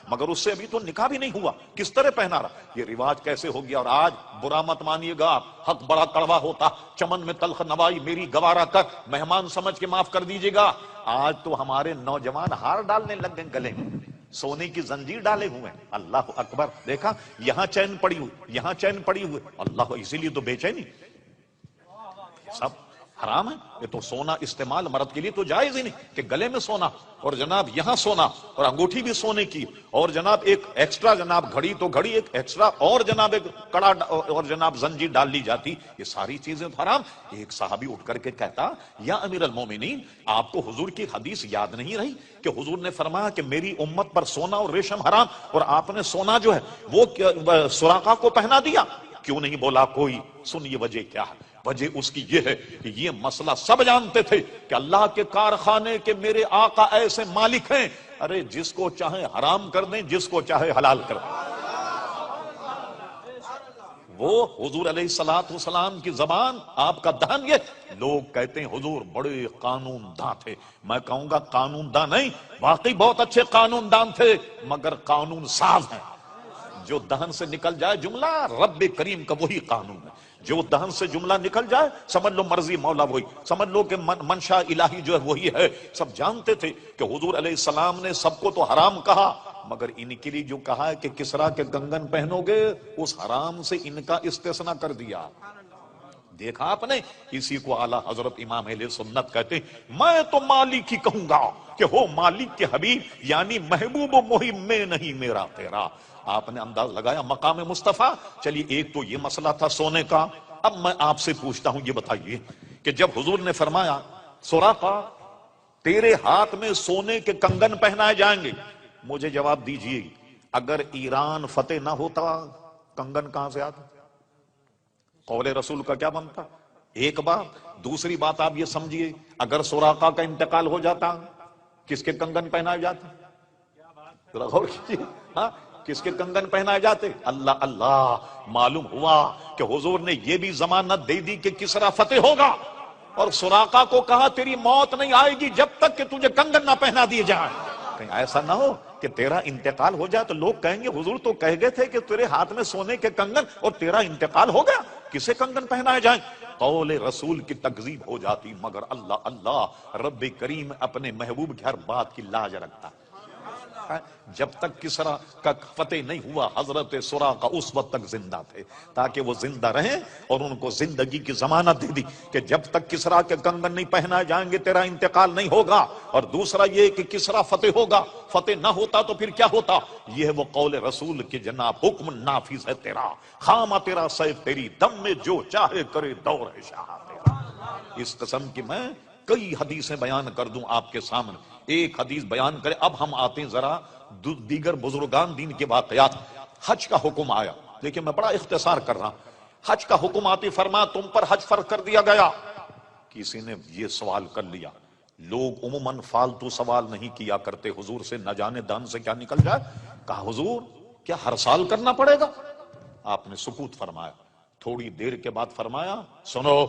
مگر اس سے ابھی تو نکاح بھی نہیں ہوا، کس طرح پہنا رہا؟ یہ رواج کیسے ہو گیا؟ اور آج برا مت مانیے گا، حق بڑا کڑوا ہوتا، چمن میں تلخ نوائی میری گوارا کر، مہمان سمجھ کے معاف کر دیجیے گا۔ آج تو ہمارے نوجوان ہار ڈالنے لگ گئے گلے میں، سونے کی زنجیر ڈالے ہوئے ہیں۔ اللہ اکبر! دیکھا یہاں چین پڑی ہوئی، یہاں چین پڑی ہوئی، اللہ، اسی لیے تو بے چینی، سب حرام ہے۔ یہ تو سونا استعمال مرد کے لیے تو جائز ہی نہیں کہ گلے میں سونا، اور جناب یہاں سونا، اور انگوٹھی بھی سونے کی، اور جناب ایک ایکسٹرا، جناب گھڑی تو گھڑی ایک ایکسٹرا، اور جناب ایک کڑا اور جناب زنجیر ڈال لی جاتی، یہ ساری چیزیں حرام۔ ایک صحابی اٹھ کر کے کہتا، یا امیر المومنین، آپ کو حضور کی حدیث یاد نہیں رہی کہ حضور نے فرمایا کہ میری امت پر سونا اور ریشم حرام، اور آپ نے سونا جو ہے وہ سراقہ کو پہنا دیا؟ کیوں نہیں بولا کوئی؟ سن یہ وجہ کیا ہے؟ وجہ اس کی یہ ہے کہ یہ مسئلہ سب جانتے تھے کہ اللہ کے کارخانے کے میرے آقا ایسے مالک ہیں، ارے جس کو چاہے حرام کر دیں، جس کو چاہے حلال کر دیں۔ وہ حضور علیہ السلام کی زبان، آپ کا دہن، یہ لوگ کہتے ہیں حضور بڑے قانون داں تھے۔ میں کہوں گا قانون داں نہیں، واقعی بہت اچھے قانون داں تھے، مگر قانون ساز ہیں۔ جو دہن سے نکل جائے جملہ رب کریم کا وہی قانون ہے، جو دہن سے جملہ نکل جائے سمجھ لو مرضی مولا وہی، سمجھ لو کہ منشا الہی جو ہے وہی ہے۔ سب جانتے تھے کہ حضور علیہ السلام نے سب کو تو حرام کہا، مگر ان کے لیے جو کہا ہے کہ کسرا کے کنگن پہنو گے، اس حرام سے ان کا استثناء کر دیا۔ دیکھا آپ نے، اسی کو اعلیٰ حضرت امام اہل سنت کہتے ہیں، میں تو مالک ہی کہوں گا کہ ہو مالک کے حبیب، یعنی محبوب و محب میں نہیں میرا تیرا۔ آپ نے انداز لگایا مقام مصطفیٰ۔ چلیے ایک تو یہ مسئلہ تھا سونے کا۔ اب میں آپ سے پوچھتا ہوں، یہ بتائیے کہ جب حضور نے فرمایا سراقہ تیرے ہاتھ میں سونے کے کنگن پہنائے جائیں گے، مجھے جواب دیجئے، اگر ایران فتح نہ ہوتا کنگن کہاں سے آتا؟ قول رسول کا کیا بنتا؟ ایک بات۔ دوسری بات آپ یہ سمجھیے، اگر سراقہ کا انتقال ہو جاتا کس کے کنگن پہنائے جاتے؟ ذرا غور کیجیے، ہاں کس کے کنگن پہنائے جاتے؟ اللہ اللہ! معلوم ہوا کہ حضور نے یہ بھی ضمانت دے دی کہ کسرا فتح ہوگا، اور سراقہ کو کہا تیری موت نہیں آئے گی جب تک کہ تجھے کنگن نہ پہنا دیے جائیں۔ کہیں ایسا نہ ہو کہ تیرا انتقال ہو جائے تو لوگ کہیں گے حضور تو کہہ گئے تھے کہ تیرے ہاتھ میں سونے کے کنگن، اور تیرا انتقال ہو گیا، کسے کنگن پہنائے جائیں؟ قول رسول کی تکذیب ہو جاتی، مگر اللہ اللہ! رب کریم اپنے محبوب کی ہر بات کی لاج رکھتا۔ جب تک کسرا کا فتح نہیں ہوا حضرت سراقہ اس وقت تک زندہ تھے، تاکہ وہ زندہ رہیں، اور ان کو زندگی کی ضمانت دے دی کہ جب تک کسرا کے کنگن نہیں پہنائے جائیں گے تیرا انتقال نہیں ہوگا۔ اور دوسرا یہ کہ کسرا فتح ہوگا، فتح نہ ہوتا تو پھر کیا ہوتا؟ یہ ہے وہ قول رسول کی جناب حکم نافذ ہے تیرا، خامہ تیرا سیف تیری دم میں جو چاہے کرے دور ہے شاہ تیرا۔ اس قسم کی میں کئی حدیثیں بیان کر دوں آپ کے سامنے، ایک حدیث بیان کرے۔ اب ہم آتے ہیں ذرا دیگر بزرگان دین کے واقعات۔ حج کا حکم آیا، دیکھیں میں بڑا اختصار کر رہا ہوں۔ حج کا حکم آتے فرمایا تم پر حج فرض کر دیا گیا۔ کسی نے یہ سوال کر لیا، لوگ عموماً فالتو سوال نہیں کیا کرتے، حضور سے نہ جانے دان سے کیا نکل جائے۔ کہا حضور کیا ہر سال کرنا پڑے گا؟ آپ نے سکوت فرمایا، تھوڑی دیر کے بعد فرمایا سنو،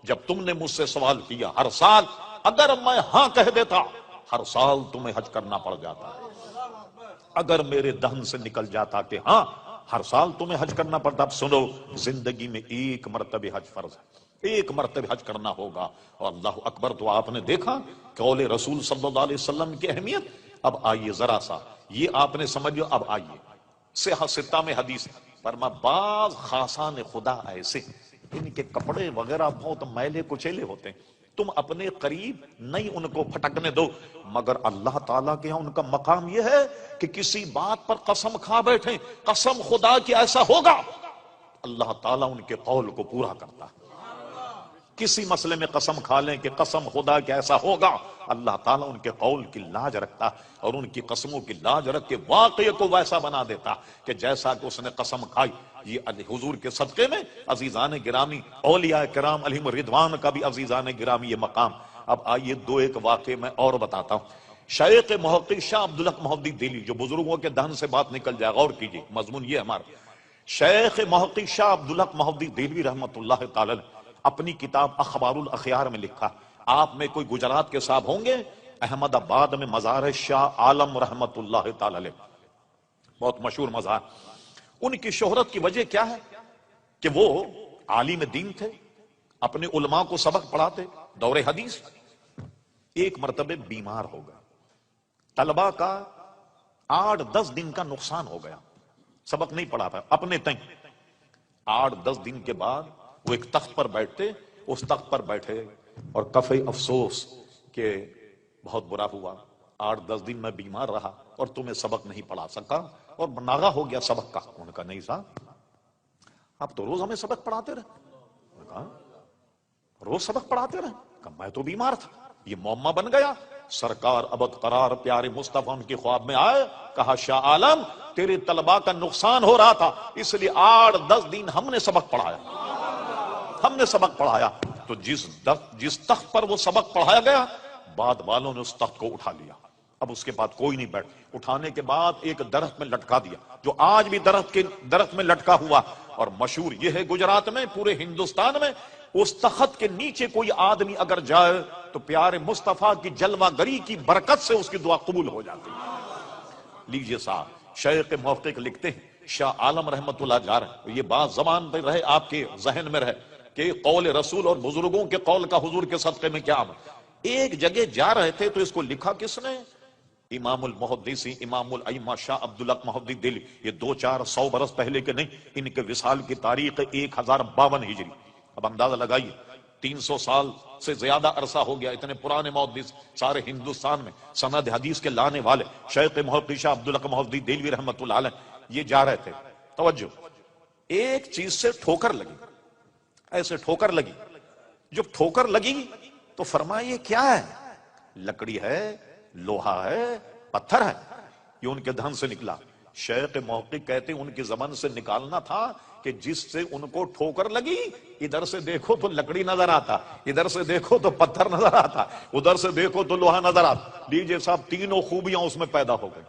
جب تم نے مجھ سے سوال کیا ہر سال، اگر میں ہاں کہہ دیتا ہر سال تمہیں حج کرنا پڑ جاتا، اگر میرے دہن سے نکل جاتا کہ ہاں ہر سال تمہیں حج کرنا پڑتا۔ اب سنو، زندگی میں ایک مرتبہ حج فرض ہے، ایک مرتبہ حج کرنا ہوگا۔ اور اللہ اکبر! تو آپ نے دیکھا قول رسول صلی اللہ علیہ وسلم کی اہمیت۔ اب آئیے ذرا سا، یہ آپ نے سمجھ لو۔ اب آئیے صحیح ستہ میں حدیث فرما بعض خاصان خدا ایسے ان کے کپڑے وغیرہ بہت میلے کچیلے ہوتے ہیں، تم اپنے قریب نہیں ان کو پھٹکنے دو، مگر اللہ تعالیٰ کے ہاں ان کا مقام یہ ہے کہ کسی بات پر قسم کھا بیٹھیں، قسم خدا کی ایسا ہوگا، اللہ تعالیٰ ان کے قول کو پورا کرتا ہے۔ کسی مسئلے میں قسم کھا لیں کہ قسم خدا کہ ایسا ہوگا، اللہ تعالیٰ ان کے قول کی لاج رکھتا اور ان کی قسموں کی لاج رکھ کے واقعے کو ویسا بنا دیتا کہ جیسا کہ اس نے قسم کھائی۔ یہ حضور کے صدقے میں عزیزان گرامی، اولیاء کرام علیہم رضوان کا بھی عزیزان گرامی یہ مقام۔ اب آئیے دو ایک واقعے میں اور بتاتا ہوں۔ شیخ محقق شاہ عبدالحق محدثی دہلوی، جو بزرگوں کے دہن سے بات نکل جائے، غور کیجیے مضمون یہ ہمارا۔ شیخ محقق شاہ عبدالحق محدثی دہلوی رحمۃ اللہ تعالی اپنی کتاب اخبار الاخیار میں لکھا، آپ میں کوئی گجرات کے صاحب ہوں گے، احمد آباد میں مزار شاہ عالم رحمت اللہ تعالی علیہ، بہت مشہور مذہب. ان کی شہرت کی وجہ کیا ہے کہ وہ عالم دین تھے, اپنے علماء کو سبق پڑھاتے دور حدیث. ایک مرتبہ بیمار ہو گئے, طلبہ کا 8-10 دن کا نقصان ہو گیا, سبق نہیں پڑھا پایا اپنے تئیں. 8-10 دن کے بعد وہ ایک تخت پر بیٹھتے, اس تخت پر بیٹھے اور کفے افسوس کہ بہت برا ہوا, 8-10 دن میں بیمار رہا اور تمہیں سبق نہیں پڑھا سکا اور ناغہ ہو گیا سبق کا. ان کا نہیں صاحب, آپ تو روز ہمیں سبق پڑھاتے رہے. کہا روز سبق پڑھاتے رہے. کہا میں تو بیمار تھا, یہ معمہ بن گیا. سرکار ابد قرار پیارے مصطفیٰ ان کے خواب میں آئے, کہا شاہ عالم تیرے طلباء کا نقصان ہو رہا تھا, اس لیے 8-10 دن ہم نے سبق پڑھایا, ہم نے سبق پڑھایا. تو جس تخت پر وہ سبق پڑھایا گیا, بعد والوں نے اس تخت کو اٹھا لیا. اب اس کے بعد کوئی نہیں بیٹھ. اٹھانے کے بعد ایک درخت میں لٹکا دیا, جو آج بھی درخت میں لٹکا ہوا. اور مشہور یہ ہے گجرات میں, پورے ہندوستان میں, اس تخت کے نیچے کوئی آدمی اگر جائے تو پیارے مصطفیٰ کی جلوہ گری کی برکت سے اس کی دعا قبول ہو جاتی. لیجئے صاحب, شیخ محقق لکھتے ہیں, شاہ عالم رحمت اللہ جا رہے ہیں, یہ بات زبان پہ رہے, آپ کے ذہن میں رہے کہ قول رسول اور بزرگوں کے قول کا حضور کے صدقے میں کیا عمل. ایک جگہ جا رہے تھے تو اس کو لکھا کس نے؟ امام المحدثین امام الائمہ شاہ عبدالحق محدث دہلوی. یہ 200-400 برس پہلے کے نہیں, ان کے وصال کی تاریخ 1052 ہجری. اب اندازہ لگائیے 300 سال سے زیادہ عرصہ ہو گیا. اتنے پرانے محدث سارے ہندوستان میں سند حدیث کے لانے والے شیخ محقق شاہ عبدالحق محدث دہلوی رحمۃ اللہ علیہ, یہ جا رہے تھے. توجہ, ایک چیز سے ٹھوکر لگی, ایسے ٹھوکر لگی. جب ٹھوکر لگی تو فرمایا یہ کیا ہے؟ لکڑی ہے, لوہا ہے, پتھر ہے. یہ ان کے دھن سے نکلا. شیخ محقق کہتے ہیں ان کی زبان سے نکالنا تھا کہ جس سے ان کو ٹھوکر لگی, ادھر سے دیکھو تو لکڑی نظر آتا, ادھر سے دیکھو تو پتھر نظر آتا, ادھر سے دیکھو تو لوہا نظر آتا. لیجئے صاحب, تینوں خوبیاں اس میں پیدا ہو گئی.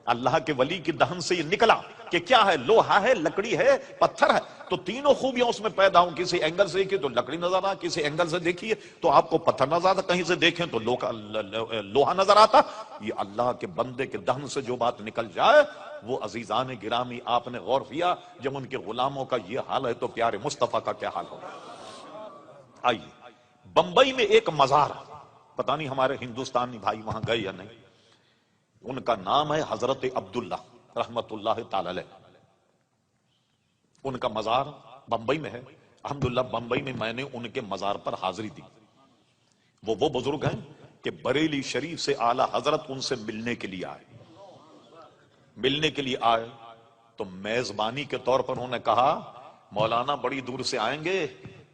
اللہ کے ولی کی دہن سے یہ نکلا کہ کیا ہے, لوہا ہے, لکڑی ہے, پتھر ہے. تو تینوں خوبیاں اس میں پیدا ہوں. کسی اینگل سے دیکھیے تو لکڑی نظر آتا, کسی اینگل سے دیکھیے تو آپ کو پتھر نظر آتا, کہیں سے دیکھیں تو لوہا نظر آتا. یہ اللہ کے بندے کے دہن سے جو بات نکل جائے, وہ عزیزان گرامی آپ نے غور کیا, جب ان کے غلاموں کا یہ حال ہے تو پیارے مصطفیٰ کا کیا حال ہوگا. آئیے, بمبئی میں ایک مزار, پتہ نہیں ہمارے ہندوستانی بھائی وہاں گئے یا نہیں, ان کا نام ہے حضرت عبداللہ رحمت اللہ تعالی علیہ. ان کا مزار بمبئی میں ہے. الحمدللہ بمبئی میں میں نے ان کے مزار پر حاضری دی. وہ بزرگ ہیں کہ بریلی شریف سے اعلی حضرت ان سے ملنے کے لیے آئے. ملنے کے لیے آئے تو میزبانی کے طور پر انہوں نے کہا, مولانا بڑی دور سے آئیں گے,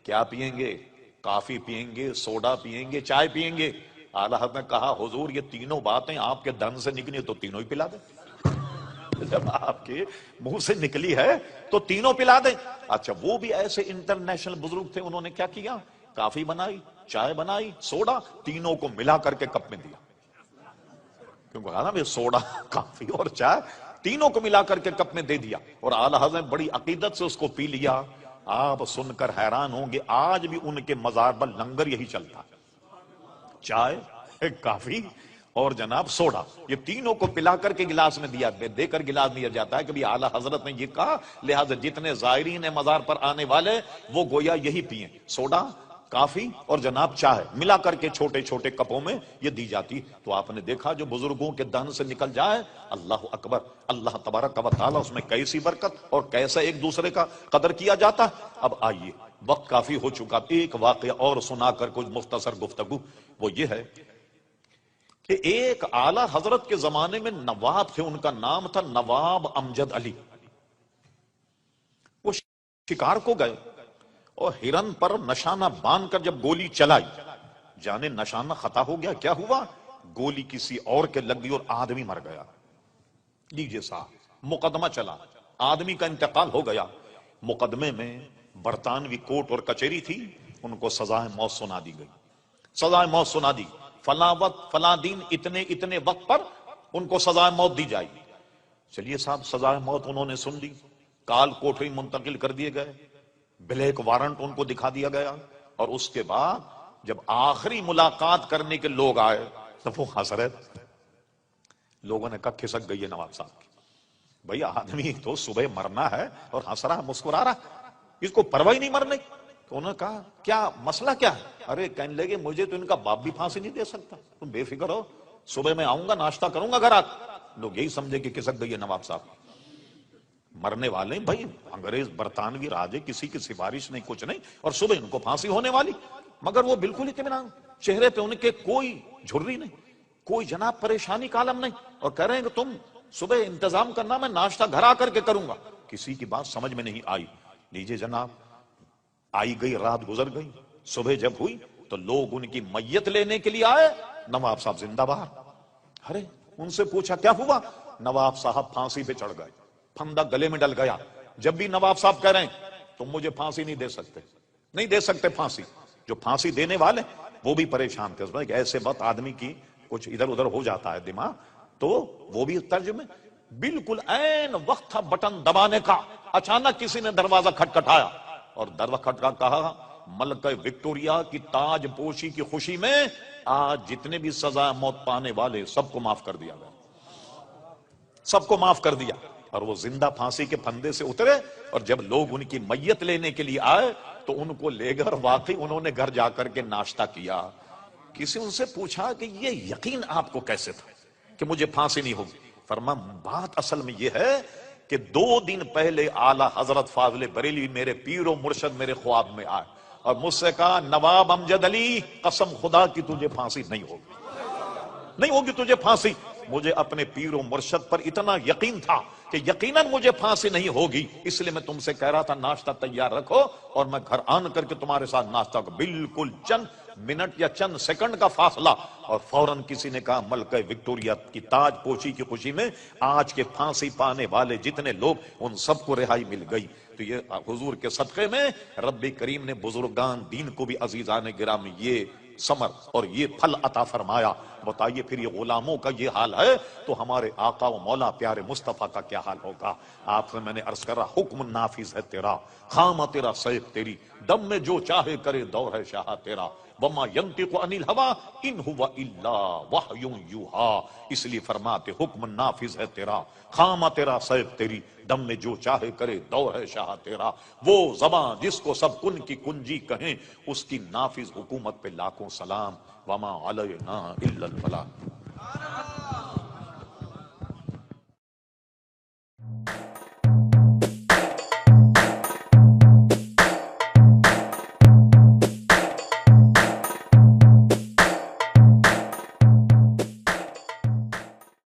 کیا پیئیں گے؟ کافی پیئیں گے, سوڈا پیئیں گے, چائے پیئیں گے؟ اعلیٰ حضرت نے کہا, حضور یہ تینوں باتیں آپ کے دن سے نکلی تو تینوں ہی پلا دیں. جب آپ کے منہ سے نکلی ہے تو تینوں پلا دیں. اچھا, وہ بھی ایسے انٹرنیشنل بزرگ تھے, انہوں نے کیا کیا, کافی بنائی, چائے بنائی, سوڈا, تینوں کو ملا کر کے کپ میں دیا. کیونکہ کہا نا سوڈا, کافی اور چائے تینوں کو ملا کر کے کپ میں دے دیا. اور اعلیٰ حضرت بڑی عقیدت سے اس کو پی لیا. آپ سن کر حیران ہوں گے, آج بھی ان کے مزار پر لنگر یہی چلتا, چائے, کافی اور جناب سوڈا, یہ تینوں کو پلا کر کے گلاس میں دیا, دے کر گلاس دیا جاتا ہے کہ بھی اعلیٰ حضرت نے یہ کہا, لہذا جتنے زائرین مزار پر آنے والے وہ گویا یہی پئیں, سوڈا, کافی اور جناب چائے ملا کر کے چھوٹے چھوٹے کپوں میں یہ دی جاتی. تو آپ نے دیکھا جو بزرگوں کے دہن سے نکل جائے, اللہ اکبر, اللہ تبارک و تعالی اس میں کیسی برکت اور کیسا ایک دوسرے کا قدر کیا جاتا. اب آئیے, وقت کافی ہو چکا, ایک واقعہ اور سنا کر کچھ مختصر گفتگو. وہ یہ ہے کہ ایک اعلیٰ حضرت کے زمانے میں نواب تھے, ان کا نام تھا نواب امجد علی. وہ شکار کو گئے اور ہرن پر نشانہ باندھ کر جب گولی چلائی, جانے نشانہ خطا ہو گیا, کیا ہوا, گولی کسی اور کے لگ گئی اور آدمی مر گیا. لیجیے صاحب, مقدمہ چلا, آدمی کا انتقال ہو گیا. مقدمے میں برطانوی کوٹ اور کچہری تھی, ان کو سزائے موت سنا دی گئی. سزائے موت سنا دی, فلاں وقت فلاں دن اتنے وقت پر ان کو سزائے موت دی جائے گی. چلیے صاحب, سزائے موت انہوں نے سن لی, کال کوٹری منتقل کر دیے گئے, بلیک وارنٹ ان کو دکھا دیا گیا. اور اس کے بعد جب آخری ملاقات کرنے کے لوگ آئے تو وہ حسرت, لوگوں نے کہا کھسک گئی ہے نواب صاحب کی. بھئی آدمی تو صبح مرنا ہے اور ہنس رہا مسکرا رہا، اس کو پرواہ ہی نہیں مرنے کی۔ تو انہوں نے کہا کیا مسئلہ کیا ہے؟ ارے کہنے لگے مجھے تو ان کا باپ بھی پھانسی نہیں دے سکتا، تم بے فکر ہو، صبح میں آؤں گا ناشتہ کروں گا گھر آ کے۔ لوگ یہی سمجھے کہ کسک گئی ہے نواب صاحب، مرنے والے ہیں بھائی، انگریز برطانوی راج ہے، کسی کی سفارش نہیں کچھ نہیں، اور صبح ان کو پھانسی ہونے والی۔ مگر وہ بالکل اطمینان، چہرے پہ ان کے کوئی جھرری نہیں، کوئی جناب پریشانی کا عالم نہیں، اور کہہ رہے ہیں کہ تم صبح انتظام کرنا، میں ناشتہ گھر آ کر کے کروں گا۔ کسی کی بات سمجھ میں نہیں آئی۔ لیجیے جناب، آئی گئی رات گزر گئی، صبح جب ہوئی تو لوگ ان کی میت لینے کے لیے آئے، نواب صاحب زندہ باہر۔ ارے ان سے پوچھا کیا ہوا؟ نواب صاحب پھانسی پہ چڑھ گئے، پھندا گلے میں ڈل گیا۔ جب بھی نواب صاحب کہہ رہے ہیں تم مجھے پھانسی نہیں دے سکتے، نہیں دے سکتے پھانسی، جو پھانسی دینے والے وہ بھی پریشان تھے، کہ ایسے وقت آدمی کی کچھ ادھر ادھر ہو جاتا ہے دماغ، تو وہ بھی ترجمے بالکل عین وقت تھا بٹن دبانے کا، اچانک کسی نے دروازہ کھٹکھٹایا، اور دروازہ کھٹکھٹا کہا ملکہ وکٹوریا کی تاج پوشی کی خوشی میں آج جتنے بھی سزا موت پانے والے سب کو معاف کر دیا گیا، سب کو معاف کر دیا۔ اور وہ زندہ پھانسی کے پھندے سے اترے، اور جب لوگ ان کی میت لینے کے لیے آئے تو ان کو لے گئے، اور واقعی انہوں نے گھر جا کر کے ناشتہ کیا۔ کسی ان سے پوچھا کہ یہ یقین آپ کو کیسے تھا کہ مجھے پھانسی نہیں ہوگی؟ فرما بات اصل میں یہ ہے کہ 2 دن پہلے اعلی حضرت فاضل بریلوی میرے پیر و مرشد میرے خواب میں آئے اور مجھ سے کہا نواب امجد علی قسم خدا کی تجھے پھانسی نہیں ہوگی، نہیں ہوگی تجھے پھانسی۔ مجھے اپنے پیر و مرشد پر اتنا یقین تھا کہ یقیناً مجھے پھانسی نہیں ہوگی، اس لیے میں تم سے کہہ رہا تھا ناشتہ تیار رکھو اور میں گھر آن کر کے تمہارے ساتھ ناشتہ کروں۔ بالکل چند منٹ یا چند سیکنڈ کا فاصلہ، اور فوراً کسی نے کہا ملکہ وکٹوریا کی تاج پوشی کی خوشی میں آج کے پھانسی پانے والے جتنے لوگ ان سب کو رہائی مل گئی۔ تو یہ حضور کے صدقے میں رب کریم نے بزرگان دین کو بھی عزیزان گرامی یہ ثمر اور یہ پھل عطا فرمایا۔ بتائیے پھر یہ غلاموں کا یہ حال ہے تو ہمارے آقا و مولا پیارے مصطفیٰ کا کیا حال ہوگا؟ آپ سے میں نے عرض کر رہا حکم نافذ ہے تیرا، خامہ تیرا سیف تیری، دم میں جو چاہے کرے دور ہے شاہ تیرا، وما ينطق عن الهوى ان هو الا وحی یوحی۔ اس لیے فرماتے حکم نافذ ہے تیرا، خامہ تیرا سیف تیری، دم میں جو چاہے کرے دور ہے شاہ تیرا۔ وہ زبان جس کو سب کن کی کنجی کہیں، اس کی نافذ حکومت پہ لاکھوں سلام، وما علینا الا البلاغ۔